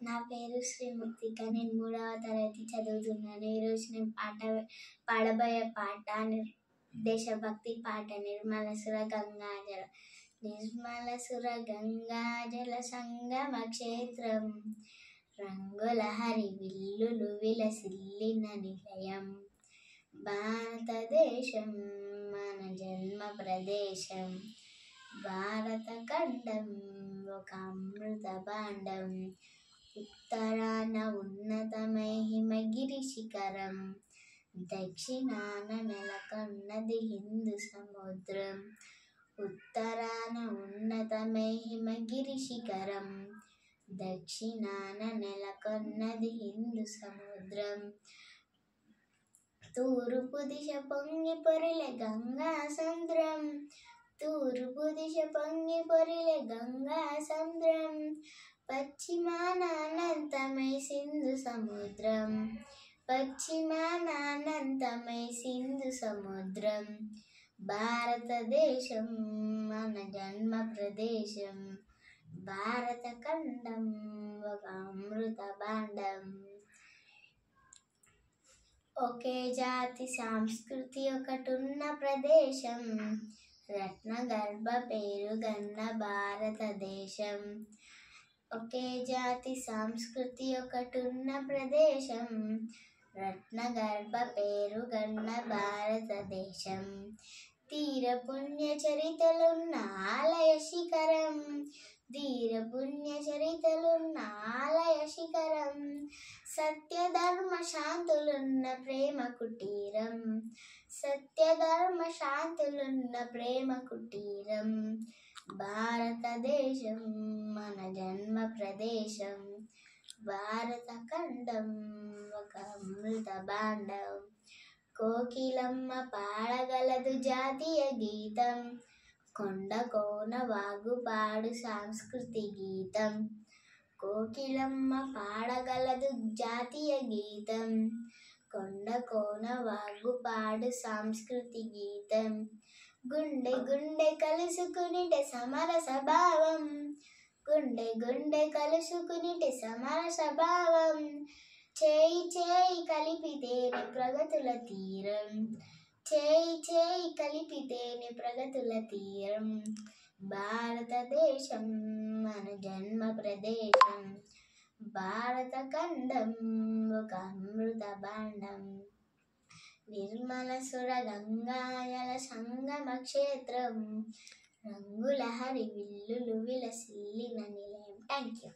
నా పేరు శ్రీముక్తిక. నేను 3వ తరగతి చదువుతున్నాను. ఈరోజు నేను పాడబోయే పాట దేశభక్తి పాట. నిర్మలసుర గంగాజల నిర్మలసుర గంగాజల సంగమ క్షేత్రం, రంగుల హరి విల్లులు విలసిల్లిన నిలయం, భారతదేశం మన జన్మ ప్రదేశం, భారత ఖండం ఒక అమృత భాండం, ఉత్తరాన ఉన్నతమై హిమగిరి శిఖరం, దక్షిణాన నెలకొన్నది హిందూ సముద్రం, ఉత్తరాన ఉన్నతమై హిమగిరి శిఖరం, దక్షిణాన నెలకొన్నది హిందూ సముద్రం, తూర్పు దిశ పొంగి పొరిలే గంగా సంద్రం, తూర్పు దిశ పొంగి పొరిలే గంగా సంద్రం, పశ్చిమాన అనంతమై సింధు సముద్రం, పశ్చిమాన అనంతమై సింధు సముద్రం, భారతదేశం మన జన్మ ప్రదేశం, భారత ఖండం ఒక అమృత భాండం. ఒకే జాతి సంస్కృతి ఒకటున్న ప్రదేశం, రత్నగర్భ పేరుగన్న భారతదేశం, ఒకే జాతి సంస్కృతి ఒకటున్న ప్రదేశం, రత్నగర్భ పేరుగన్న భారతదేశం, తీర పుణ్య చరితలున్న ఆలయ శిఖరం, ధీర పుణ్య చరితలున్న ఆలయ శిఖరం, సత్యధర్మ శాంతులున్న ప్రేమ కుటీరం, సత్యధర్మ శాంతులున్న ప్రేమ కుటీరం, భారతదేశం మన జన్మ ప్రదేశం, భారత ఖండం ఒక అమృత భాండం, కోకిలమ్మ పాడగలదు జాతీయ గీతం, కొండ కోన వాగు పాడు సంస్కృతి గీతం, కోకిలమ్మ పాడగలదు జాతీయ గీతం, కొండ కోన వాగు పాడు సంస్కృతి గీతం, గుండె గుండె కలుసుకునిటే సమరస భావం, గుండె గుండె కలుసుకునిటే సమరస భావం, చేయి చేయి కలిపితేనే ప్రగతుల తీరం, చేయి చేయి కలిపితేనే ప్రగతుల తీరం, భారతదేశం మన జన్మ ప్రదేశం, భారత ఖండం ఒక అమృత భాండం, నిర్మలసుర గంగాజల సంగమ క్షేత్రం, రంగుల హరి విల్లులు విలసిల్లిన నిలయం. Thank you.